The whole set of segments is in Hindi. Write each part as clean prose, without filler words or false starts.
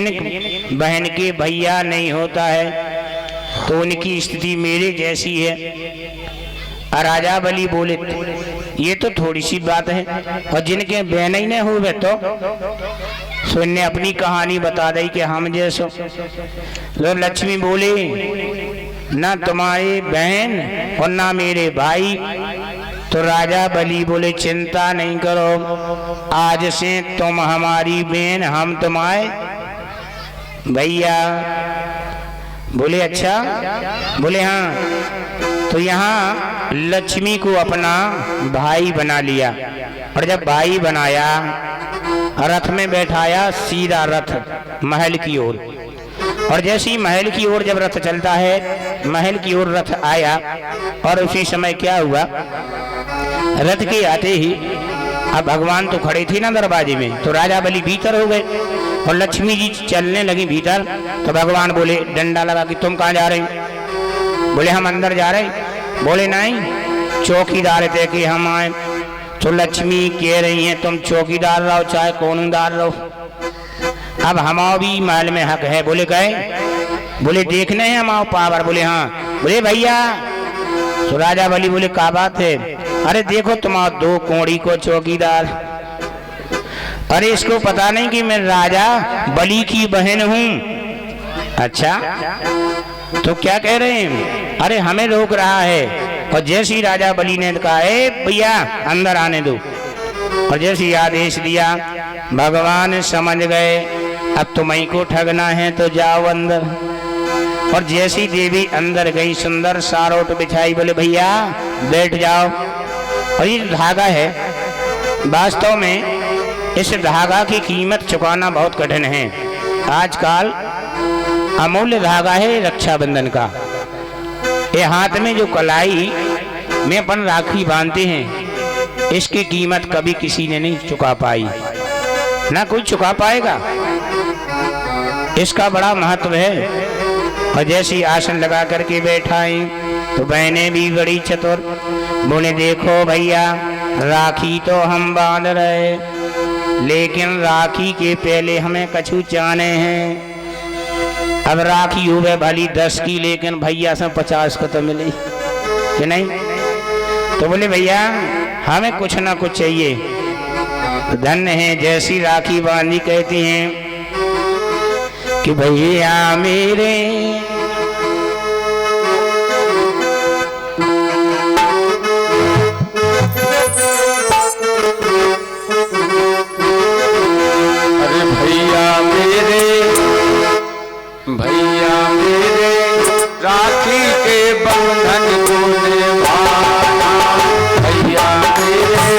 बहन के भैया नहीं होता है तो उनकी स्थिति मेरे जैसी है। राजा बलि बोले ये तो थोड़ी सी बात है, और जिनके बहन ही नहीं हुए तो सुनने अपनी कहानी बता दी कि हम जैसो। तो लक्ष्मी बोले ना तुम्हारी बहन और ना मेरे भाई। तो राजा बलि बोले चिंता नहीं करो, आज से तुम हमारी बहन हम तुम्हारे भैया। बोले अच्छा, बोले हाँ। तो यहाँ लक्ष्मी को अपना भाई बना लिया, और जब भाई बनाया रथ में बैठाया, सीधा रथ महल की ओर। और जैसे ही महल की ओर जब रथ चलता है, महल की ओर रथ आया, और उसी समय क्या हुआ, रथ के आते ही अब भगवान तो खड़े थे ना दरवाजे में, तो राजा बलि भीतर हो गए और लक्ष्मी जी चलने लगी भीतर। तो भगवान बोले डंडा लगा कि तुम कहाँ जा रहे? बोले हम अंदर जा रहे। बोले नहीं, चौकीदार थे कि हम आए। तो लक्ष्मी कह रही हैं तुम चौकीदार रहो चाहे कौनदार रहो, अब हमारा भी महल में हक है। बोले कहे? बोले देखने हैं हमारा पावर। बोले हाँ। बोले भैया। तो राजा बलि बोले क्या बात है? अरे देखो तुम्हारा दो कोड़ी को चौकीदार। अरे इसको पता नहीं कि मैं राजा बलि की बहन हूँ। अच्छा तो क्या कह रहे हैं? अरे हमें रोक रहा है। और जैसे ही राजा बलि ने कहा भैया अंदर आने दो, और जैसे ही आदेश दिया भगवान समझ गए अब तुम्हीं को ठगना है तो जाओ अंदर। और जैसी देवी अंदर गई, सुंदर सारोट बिछाई, बोले भैया बैठ जाओ। और ये धागा है, वास्तव में इस धागा की कीमत चुकाना बहुत कठिन है। आजकल अमूल्य धागा है रक्षाबंधन का। ये हाथ में जो कलाई में अपन राखी बांधते हैं, इसकी कीमत कभी किसी ने नहीं चुका पाई, ना कोई चुका पाएगा। इसका बड़ा महत्व है। और जैसी आसन लगा करके बैठाई तो बहनें भी बड़ी चतुर, बोले देखो भैया राखी तो हम बांध रहे, लेकिन राखी के पहले हमें कछु जाने हैं। अब राखी हुए भली 10 की, लेकिन भैया से 50 को तो मिली कि नहीं? तो बोले भैया हमें कुछ ना कुछ चाहिए। धन्य है जैसी राखी बांधी, कहती हैं कि भैया मेरे राखी के बंधन को निभाना। भैया मेरे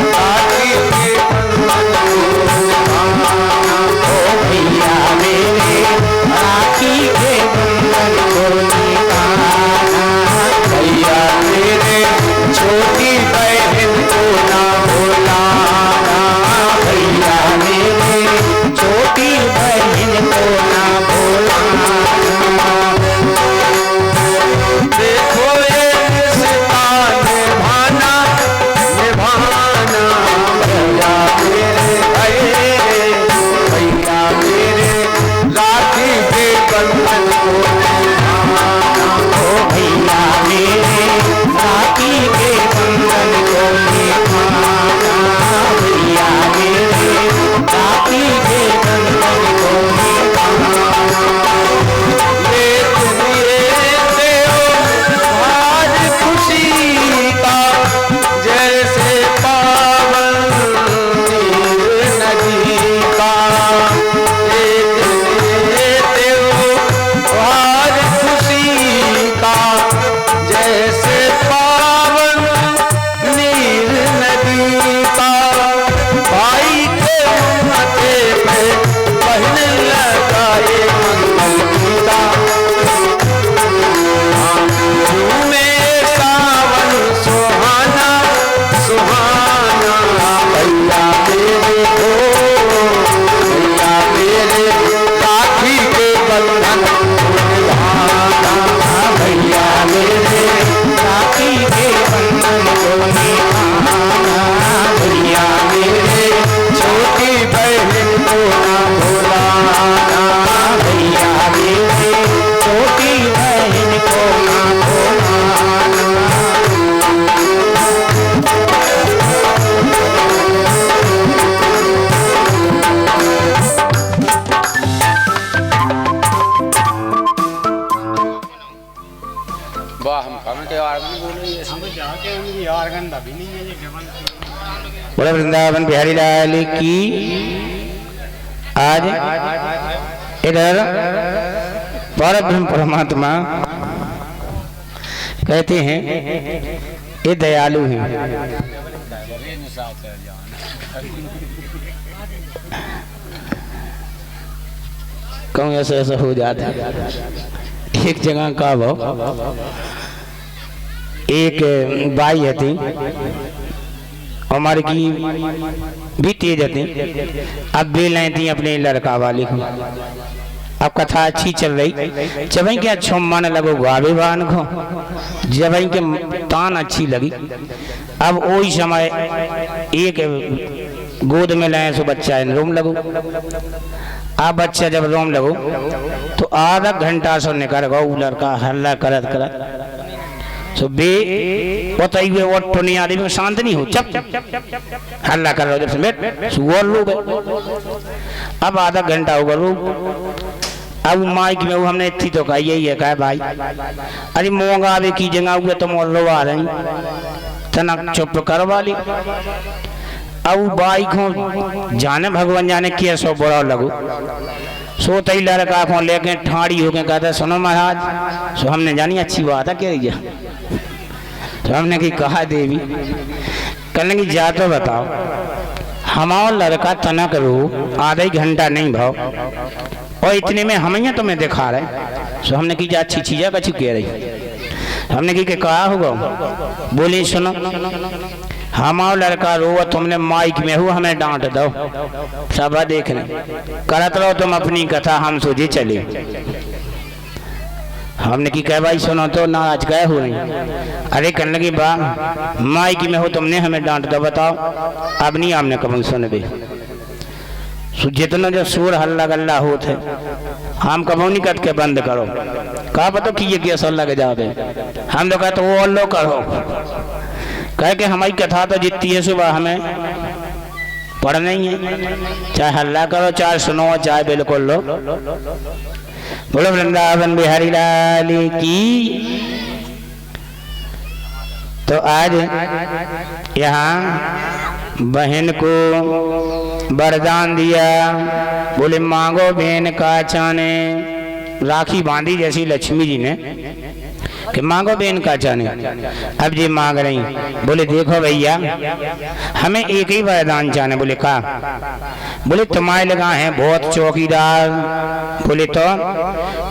राखी के बंधन को निभाना। ओ भैया मेरे राखी के बंधन को निभाना। भैया मेरे छोटी बहन को ना भुलाना। भैया मेरे छोटी बहन को ना भुलाना। देखो बोले वृंदावन बिहारी लाल की। आज इधर परब्रह्म परमात्मा कहते हैं ये दयालु हैं। कहूँ ऐसा ऐसा हो जाता है। एक जगह का वो एक बाई हती हमारे की भी तेज हती। अब बेलें थी अपने लड़का वाले को। अब कथा अच्छी चल रही, जब क्या अच्छा मन लगो गावे बान को, जब के तान अच्छी लगी। अब वही समय एक गोद में लाए सो बच्चा रोम लगो। अब बच्चा जब रोम लगो तो आधा घंटा सो निकल गो लड़का हल्ला करत करत सो बे बताई हुए वो टोनी आदमी में शांत नहीं हो, चप हल्ला कर रहा जब से बैठ सुअर लो। अब आधा घंटा होगा लो। अब माइक में वो हमने इतनी तो कहा यही है कहा भाई अरे मोंगा आवे की जगह हुए तो मोर लो आ रही तनक चुप करवा ली। अब बाई को जाने भगवान जाने किया सो बुरा लगो। सोते ही लड़का को लेके ठाड़ी होके कहता सुनो महाराज। सो हमने जानी अच्छी बात है क्या रही। तो हमने की कहा देवी कहने की जा तो बताओ हमारा लड़का तनक रो आधा ही घंटा नहीं भाव और इतने में हम यहाँ तुम्हें दिखा रहे। सो हमने की जा अच्छी चीज़ कछु कह रही। हमने की कहा होगा बोली सुनो हमारा लड़का रो तुमने माइक में हो हमें डांट दो सब देख रहे करत रहो तुम अपनी कथा हम सोचे चले। हमने की कह भाई सुनो तो ना आज गए हो रही। अरे करने लगी बा माइक में हो तुमने हमें डांट दो बताओ अब नहीं हमने कभी सुन दे। जितना जो शोर हल्ला गल्ला होते हम कबो नहीं कट के बंद करो कहा पता कि ये कैसा लग जावे। हम लोग कहते वो और लो करो कह के हमारी कथा तो जितनी है सुबह हमें पढ़ना ही है। चाहे हल्ला करो चाहे सुनो चाहे बिल्कुल लो। बोलो वृंदावन बिहारी लाल की। तो आज यहाँ बहन को वरदान दिया बोले मांगो बहन का चाने। राखी बांधी जैसी लक्ष्मी जी ने कि मांगो बहन का चाने। अब जी मांग रही बोले देखो भैया हमें एक ही वरदान चाने। बोले का बोले तुम्हारे लगा हैं बहुत चौकीदार। बोले तो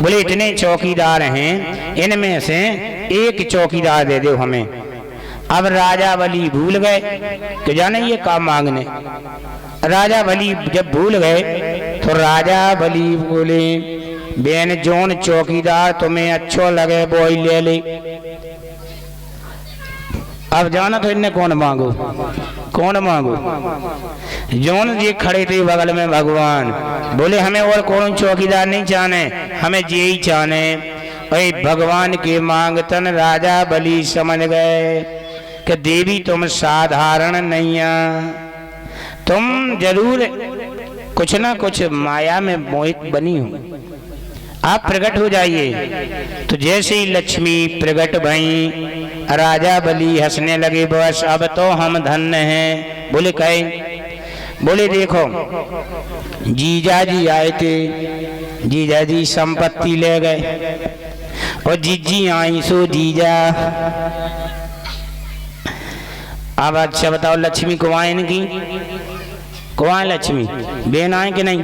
बोले इतने चौकीदार हैं इनमें से एक चौकीदार दे दो हमें। अब राजा बलि भूल गए कि जाने ये काम मांगने। राजा बलि जब भूल गए तो राजा बलि बोले बेन जोन चौकीदार तुम्हें अच्छो लगे वो ही ले ले। अब जाना तो इन्हें कौन मांगो जोन जी खड़े थे बगल में भगवान बोले हमें और कौन चौकीदार नहीं चाहने हमें जी ही चाहने। अरे भगवान के मांगतन राजा बलि समझ गए कि देवी तुम साधारण नहीं तुम जरूर कुछ ना कुछ माया में मोहित बनी हो। आप प्रकट हो जाइए। तो जैसे ही लक्ष्मी प्रकट भई राजा बलि हंसने लगे बस अब तो हम धन्य हैं। बोले कहे बोले देखो जीजा जी आए थे जीजा जी संपत्ति ले गए और जीजी आई सो जीजा। अब अच्छा बताओ लक्ष्मी को आए इनकी को आए लक्ष्मी बेन आए कि नहीं।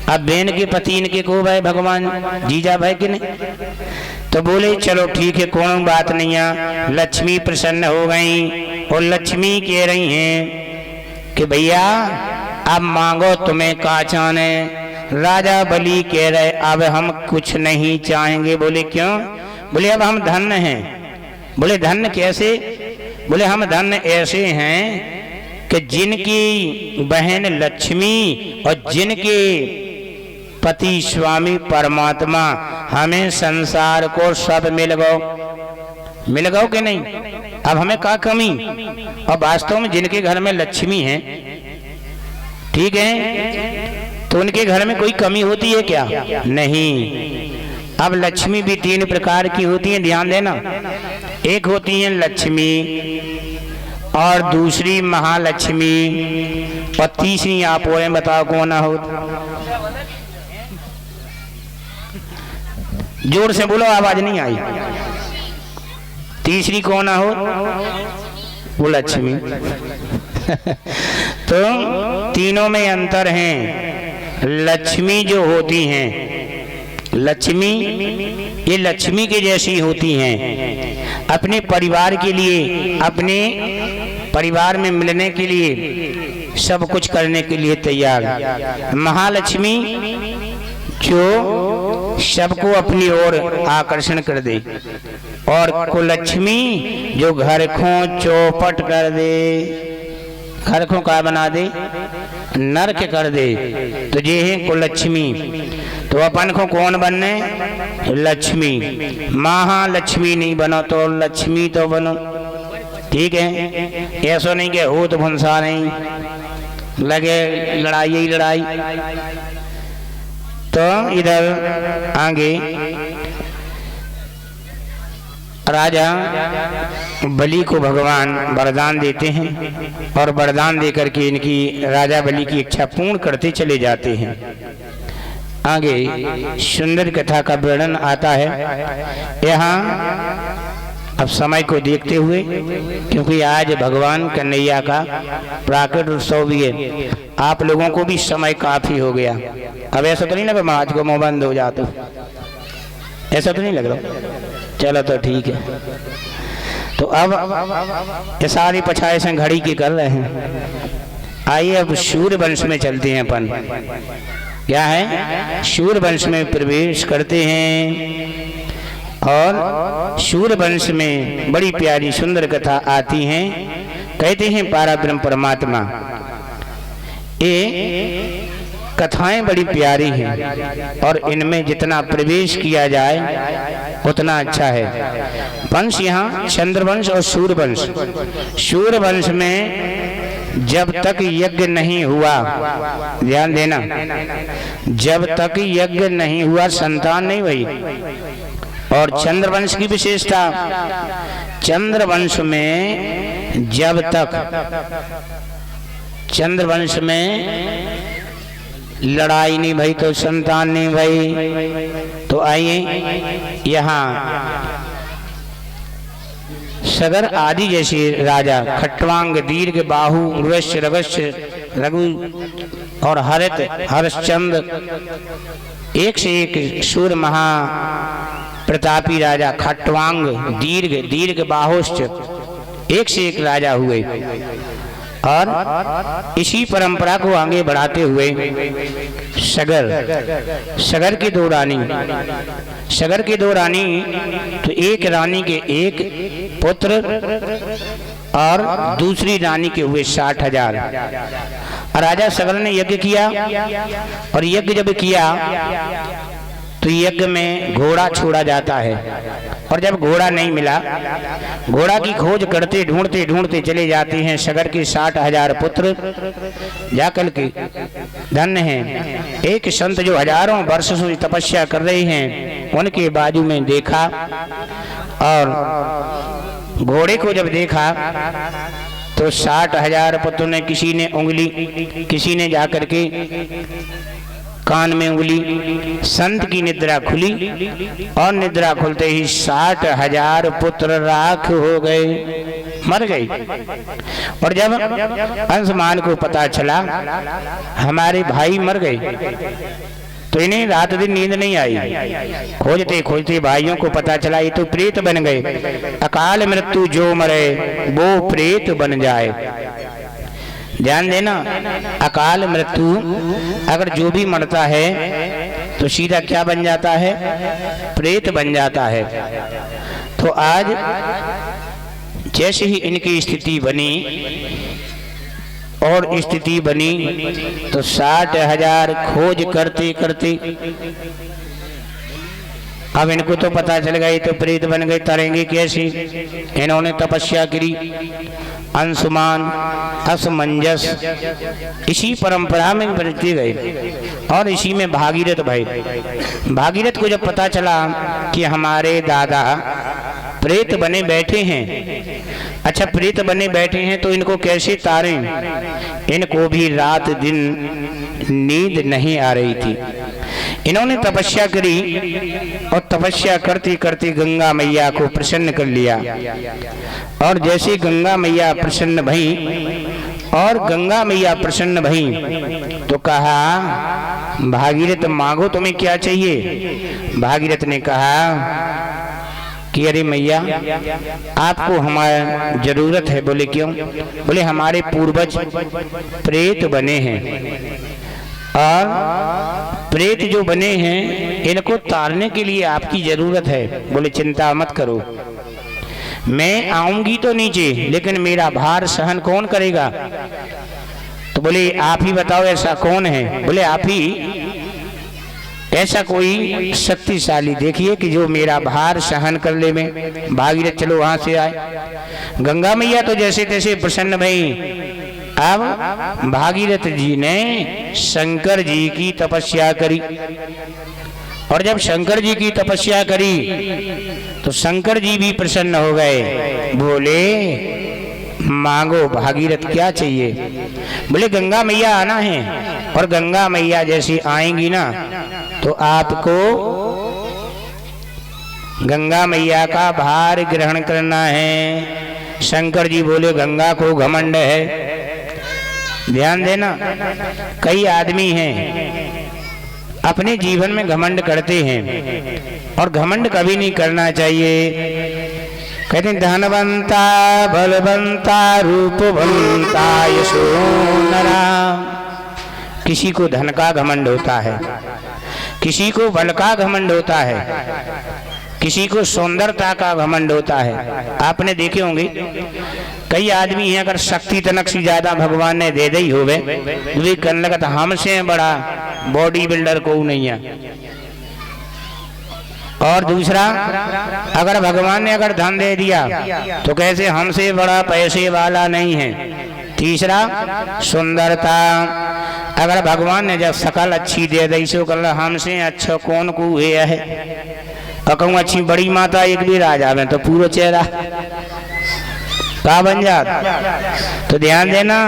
अब बेन के पति इनके को भाई भगवान जीजा भाई कि नहीं। तो बोले चलो ठीक है कोई बात नहीं है। लक्ष्मी प्रसन्न हो गई और लक्ष्मी कह रही हैं कि भैया अब मांगो तुम्हें का चाहने। राजा बलि कह रहे अब हम कुछ नहीं चाहेंगे। बोले क्यों। बोले अब हम धन्य हैं। बोले धन्य कैसे। बोले हम धन्य ऐसे हैं कि जिनकी बहन लक्ष्मी और जिनके पति स्वामी परमात्मा हमें संसार को सब मिल गो कि नहीं। अब हमें क्या कमी। और वास्तव में जिनके घर में लक्ष्मी है ठीक है तो उनके घर में कोई कमी होती है क्या नहीं। अब लक्ष्मी भी तीन प्रकार की होती है ध्यान देना। एक होती हैं लक्ष्मी और दूसरी महालक्ष्मी और तीसरी आप और बताओ कौन हो? जोर से बोलो, आवाज नहीं आई। तीसरी कौन हो? वो लक्ष्मी। तो तीनों में अंतर है। लक्ष्मी जो होती हैं, लक्ष्मी ये लक्ष्मी के जैसी होती हैं, अपने परिवार के लिए, अपने परिवार में मिलने के लिए, सब कुछ करने के लिए तैयार। महालक्ष्मी जो सबको अपनी ओर आकर्षण कर दे, और कुलक्ष्मी जो घर को चौपट कर दे, घर को क्या बना दे? नरक कर दे। तो ये है कुलक्ष्मी। तो अपन को कौन बनने? लक्ष्मी। महालक्ष्मी नहीं बनो तो लक्ष्मी तो बनो, ठीक है। ऐसा नहीं कि हो तो भंसा नहीं लगे लड़ाई ही लड़ाई। तो इधर आगे राजा बलि को भगवान वरदान देते हैं और वरदान देकर के इनकी राजा बलि की इच्छा पूर्ण करते चले जाते हैं। आगे सुंदर कथा का वर्णन आता है। यहाँ अब समय को देखते हुए, क्योंकि आज भगवान कन्हैया का प्राकट उत्सव भी है, आप लोगों को भी समय काफी हो गया। अब ऐसा तो नहीं लग रहा आज को मुंह बंद हो जाता, ऐसा तो नहीं लग रहा? चलो तो ठीक है। तो अब ये सारी पछाए से घड़ी की कर रहे हैं। आइए अब सूर्य वंश में चलते हैं अपन। क्या है? सूर्य वंश में प्रवेश करते हैं और सूर्य वंश में बड़ी प्यारी सुंदर कथा आती है। कहते हैं पाराब्रह्म परमात्मा, ये कथाएं बड़ी प्यारी हैं और इनमें जितना प्रवेश किया जाए उतना अच्छा है। वंश यहाँ चंद्रवंश और सूर्यवंश। सूर्यवंश में जब तक यज्ञ नहीं हुआ, ध्यान देना, जब तक यज्ञ नहीं हुआ संतान नहीं हुई। और चंद्रवंश की विशेषता, चंद्रवंश में जब तक चंद्रवंश में लड़ाई नहीं भई तो संतान नहीं भई। तो आइए यहाँ सगर आदि जैसे राजा खट्वांग, दीर्घ बाहु, उर्वश्य, रवश्य, रघु और हरित, हर्षचंद्र, एक से एक सूर्य महा प्रतापी राजा खट्वांग, दीर्घ बाहुश्च, एक से एक राजा हुए। और इसी परंपरा को आगे बढ़ाते हुए सगर की दो रानी, सगर की दो रानी, तो एक रानी के एक पुत्र और दूसरी रानी के हुए 60,000। राजा सगर ने यज्ञ किया और यज्ञ जब किया तो यज्ञ में घोड़ा छोड़ा जाता है। और जब घोड़ा नहीं मिला, घोड़ा की खोज करते ढूंढते ढूंढते चले जाते हैं सगर के 60,000 पुत्र। जाकर के धन्य हैं एक संत जो हजारों वर्ष से तपस्या कर रहे हैं, उनके बाजू में देखा और घोड़े को जब देखा तो 60,000 पुत्र ने, किसी ने उंगली, किसी ने जाकर के कान में उंगली। संत की निद्रा खुली और निद्रा खुलते ही 60,000 पुत्र राख हो गए, मर गए। और जब अंशमान को पता चला हमारे भाई मर गए, तो इन्हें रात दिन नींद नहीं आई। खोजते खोजते भाइयों को पता चला ये तो प्रेत बन गए। अकाल मृत्यु जो मरे वो प्रेत बन जाए। ध्यान देना, अकाल मृत्यु अगर जो भी मरता है तो सीधा क्या बन जाता है? प्रेत बन जाता है। तो आज जैसे ही इनकी स्थिति बनी और स्थिति बनी तो 60,000 खोज करते करते अब इनको तो पता चल गई तो प्रेत बन गए, तरेंगे कैसे? इन्होंने तपस्या करी, अंशुमान, असमंजस, इसी परंपरा में बढ़ते गए। और इसी में भागीरथ भाई, भागीरथ को जब पता चला कि हमारे दादा प्रेत बने बैठे हैं। अच्छा, प्रेत बने बैठे हैं तो इनको कैसे तारें? इनको भी रात दिन नींद नहीं आ रही थी। इन्होंने तपस्या करी और तपस्या करते करते गंगा मैया को प्रसन्न कर लिया। और जैसे गंगा मैया प्रसन्न भई और गंगा मैया प्रसन्न भई तो कहा, भागीरथ मांगो, तुम्हें क्या चाहिए? भागीरथ ने कहा कि अरे मैया, आपको हमारी जरूरत है। बोले क्यों? बोले हमारे पूर्वज प्रेत बने हैं और प्रेत जो बने हैं इनको तारने के लिए आपकी जरूरत है। बोले चिंता मत करो, मैं आऊंगी तो नीचे, लेकिन मेरा भार सहन कौन करेगा? तो बोले आप ही बताओ, ऐसा कौन है? बोले आप ही, ऐसा कोई शक्तिशाली देखिए कि जो मेरा भार सहन कर ले में। भागीरथ चलो वहां से आए। गंगा मैया तो जैसे तैसे प्रसन्न भई। अब भागीरथ जी ने शंकर जी की तपस्या करी और जब शंकर जी की तपस्या करी तो शंकर जी भी प्रसन्न हो गए। बोले मांगो भागीरथ, क्या चाहिए? बोले गंगा मैया आना है और गंगा मैया जैसी आएंगी ना तो आपको गंगा मैया का भार ग्रहण करना है। शंकर जी बोले गंगा को घमंड है। ध्यान देना, कई आदमी हैं अपने जीवन में घमंड करते हैं और घमंड कभी नहीं करना चाहिए। कहते हैं धनवंता बलवंता रूपवंता यशोनरा। किसी को धन का घमंड होता है, किसी को बल का घमंड होता है, किसी को सुंदरता का घमंड होता है। आपने देखे होंगे कई आदमी हैं, अगर शक्ति तनक सी ज्यादा भगवान ने दे दी होवे वे कहने लगत हमसे बड़ा बॉडी बिल्डर को नहीं है। और दूसरा, अगर भगवान ने अगर धन दे दिया तो कैसे हमसे बड़ा पैसे वाला नहीं है। तीसरा, सुंदरता, अगर भगवान ने जब शकल अच्छी दे दी सो कल हमसे अच्छा कौन को है। और कहूँ अच्छी बड़ी माता एक भी आ जावे तो पूरा चेहरा का बन जात। तो ध्यान देना,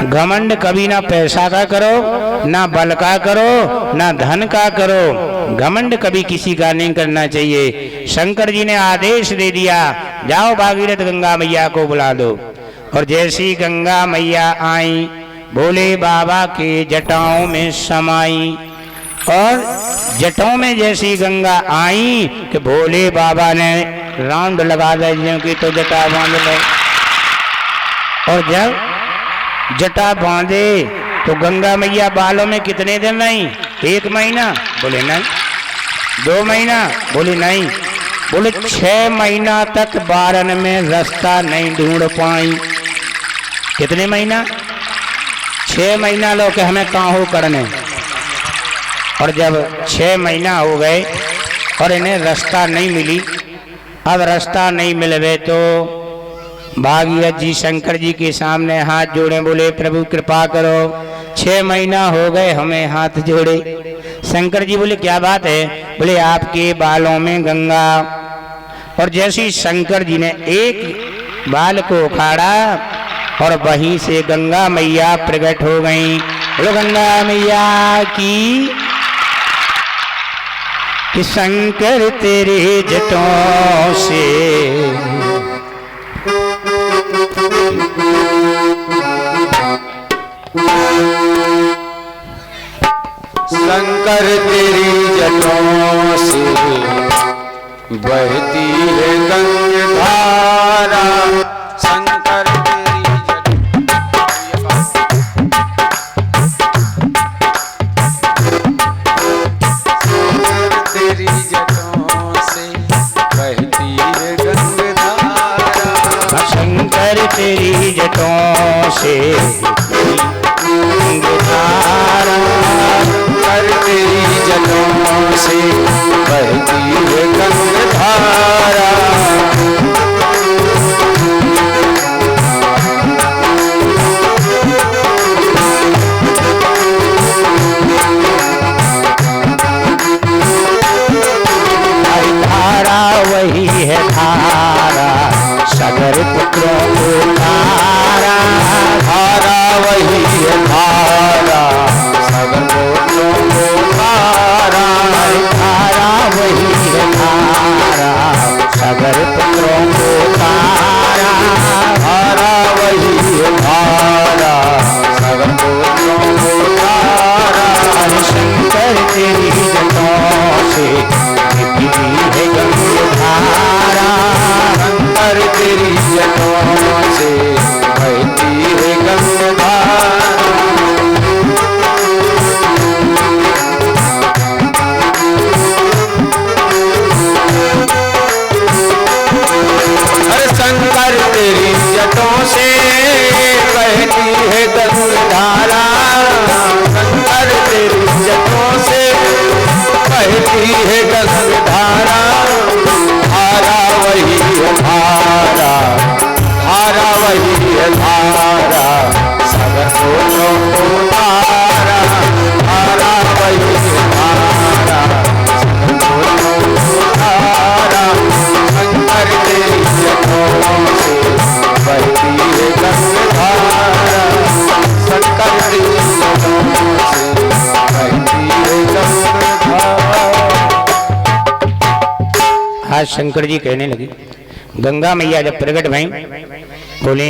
घमंड कभी ना पैसा का करो, ना बल का करो, ना धन का करो। घमंड कभी किसी का नहीं करना चाहिए। शंकर जी ने आदेश दे दिया, जाओ भागीरथ गंगा मैया को बुला दो। और जैसी गंगा मैया आई, भोले बाबा के जटाओं में समाई और जटाओं में जैसी गंगा आई कि भोले बाबा ने राउंड लगा दिया कि तो जटा बांध लो। और जब जटा बांधे तो गंगा मैया बालों में कितने दिन नहीं? 1 महीना? बोले नहीं। 2 महीना? बोले नहीं। बोले 6 महीना तक बारन में रास्ता नहीं ढूंढ पाई। कितने महीना? 6 महीना लो के हमें कहाँ हो करने। और जब 6 महीना हो गए और इन्हें रास्ता नहीं मिली, अब रास्ता नहीं मिलवे तो भागीरथ जी शंकर जी के सामने हाथ जोड़े, बोले प्रभु कृपा करो, 6 महीना हो गए हमें हाथ जोड़े। शंकर जी बोले क्या बात है? बोले आपके बालों में गंगा। और जैसे शंकर जी ने एक बाल को उखाड़ा और वहीं से गंगा मैया प्रकट हो गई। बोलो गंगा मैया की कि शंकर तेरे जटों से शंकर तेरी जटों से बहती है गंगाधारा। शंकर तेरी जटों से बहती है गंगाधारा। शंकर तेरी जटों से गंगाधारा। शंकर तेरी जटों से बहती है गंगाधारा। धारा वही है धारा, बहती है गंगाधारा, धारा वही है धारा, धारा वही है धारा, सागर को तारा, धारा वही है धारा, सागर को तारा, शंकर तेरी जटों से बहती है गंगाधारा, शंकर तेरी जटों से बहती है गंगाधारा। आज शंकर जी कहने लगे, गंगा मैया जब प्रकट भई बोले,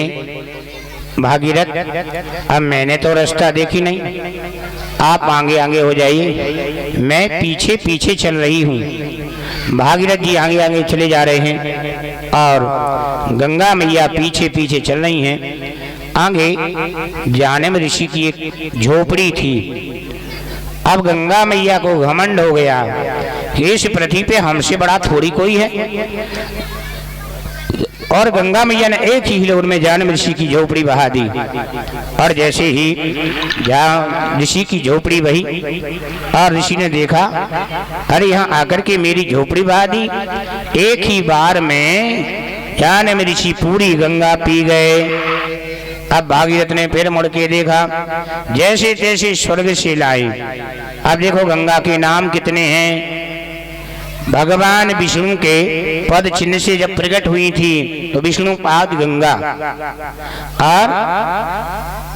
भागीरथ अब मैंने तो रास्ता देखी नहीं, आप आगे आगे हो जाइए, मैं पीछे पीछे चल रही हूँ। भागीरथ जी आगे आगे चले जा रहे हैं और गंगा मैया पीछे पीछे चल रही हैं। आगे जानम ऋषि की एक झोपड़ी थी। अब गंगा मैया को घमंड हो गया कि इस पृथ्वी पे हमसे बड़ा थोड़ी कोई है, और गंगा मैया ने एक ही हिलोर में जानम ऋषि की झोपड़ी बहा दी। और जैसे ही जहाँ ऋषि की झोपड़ी बही और ऋषि ने देखा, अरे यहाँ आकर के मेरी झोपड़ी बहा दी। एक ही बार में जानम ऋषि पूरी गंगा पी गए। अब भागीरथ ने फिर मुड़ के देखा, जैसे तैसे स्वर्ग से लाए। अब देखो गंगा के नाम कितने हैं। भगवान विष्णु के पद चिन्ह से जब प्रकट हुई थी तो विष्णु पाद गंगा, और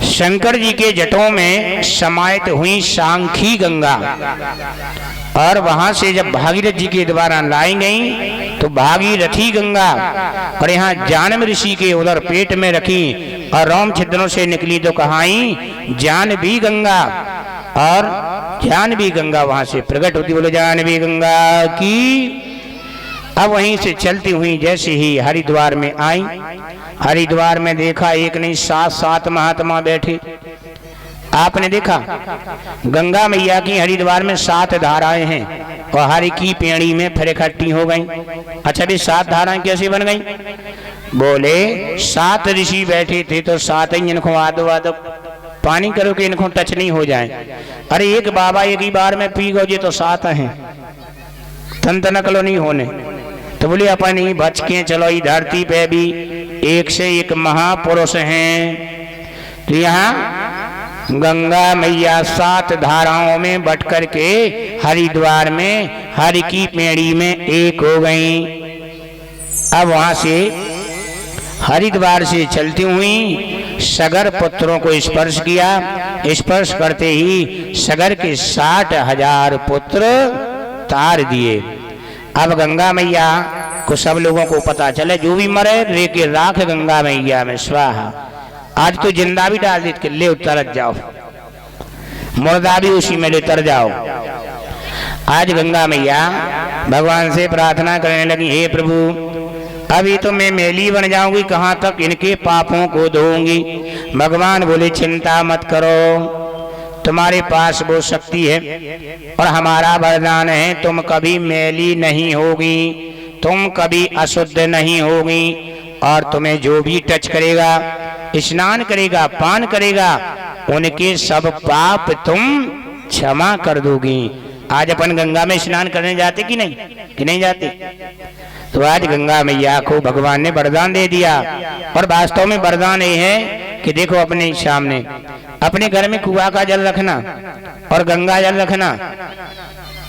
शंकर जी के जटों में समाहित हुई सांखी गंगा, और वहां से जब भागीरथ जी के द्वारा लाई गई तो भागीरथी गंगा, और यहाँ जानम ऋषि के उधर पेट में रखी और रोम छिद्रों से निकली तो कहाई जानवी गंगा, और जानवी गंगा वहां से प्रकट होती। बोले जानवी गंगा की। अब वहीं से चलती हुई जैसे ही हरिद्वार में आई, हरिद्वार में देखा एक नहीं 7 महात्मा बैठे। आपने देखा गंगा मैया की हरिद्वार में 7 धाराएं हैं और हरि की पेड़ी में फिर इकट्ठी हो गई। अच्छा भी 7 धाराएं कैसे बन गई? बोले 7 ऋषि बैठे थे तो 7 ही इनको आदो पानी करो कि इनको टच नहीं हो जाए। अरे एक बाबा एक ही बार में पी गए तो 7 हैं, तंतनकलो नहीं होने। तो बोले अपन ही बच के चलो, ई धरती पे भी एक से एक महापुरुष हैं। तो यहाँ गंगा मैया 7 धाराओं में बट कर के हरिद्वार में हरि की पेड़ी में एक हो गई। अब वहां से हरिद्वार से चलती हुई सगर पुत्रों को स्पर्श किया। स्पर्श करते ही सगर के 60,000 पुत्र तार दिए। अब गंगा मैया को सब लोगों को पता चले, जो भी मरे रे के राख गंगा मैया में स्वाहा। आज तो जिंदा भी डाल दी, ले उतर जाओ, मुर्दा भी उसी में उतर जाओ। आज गंगा मैया भगवान से प्रार्थना करने लगी, हे प्रभु अभी तो मैं मेली बन जाऊंगी, कहाँ तक इनके पापों को धोऊंगी। भगवान बोले चिंता मत करो, तुम्हारे पास वो शक्ति है और हमारा वरदान है, तुम कभी मेली नहीं होगी, तुम कभी अशुद्ध नहीं होगी, और तुम्हें जो भी टच करेगा, स्नान करेगा, पान करेगा, उनके सब पाप तुम क्षमा कर दोगी। आज अपन गंगा में स्नान करने जाते कि नहीं जाते? तो आज गंगा मैया को भगवान ने वरदान दे दिया। और वास्तव में वरदान ये है कि देखो अपने सामने अपने घर में कुआं का जल रखना और गंगा जल रखना,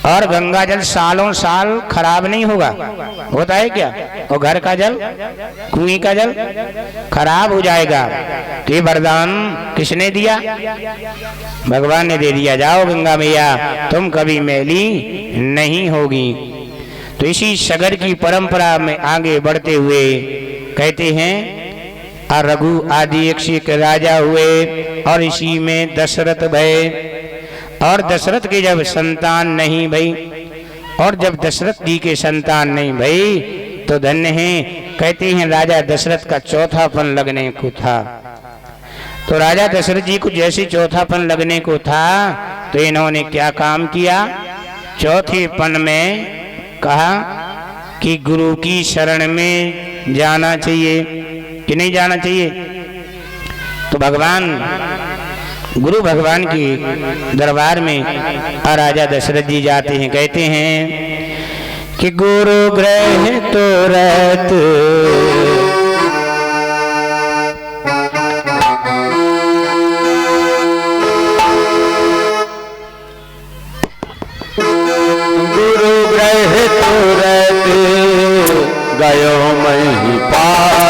और गंगा जल सालों साल खराब नहीं होगा। होता है क्या? और घर का जल, कुएं का जल खराब हो जाएगा। तो ये वरदान किसने दिया? भगवान ने दे दिया। जाओ गंगा मैया, तुम कभी मैली नहीं होगी। तो इसी सगर की परंपरा में आगे बढ़ते हुए कहते हैं, रघु आदि एक राजा हुए और इसी में दशरथ भय। और दशरथ के जब संतान नहीं भई, और जब दशरथ जी के संतान नहीं भई तो धन्य है, कहते हैं राजा दशरथ का चौथापन लगने को था। तो राजा दशरथ जी को जैसे चौथापन लगने को था तो इन्होंने क्या काम किया? चौथेपन में कहा कि गुरु की शरण में जाना चाहिए कि नहीं जाना चाहिए। तो भगवान गुरु भगवान के दरबार में राजा दशरथ जी जाते हैं, कहते हैं कि गुरु ग्रह तो रहत गुरु ग्रह तो रहत गयो मही पार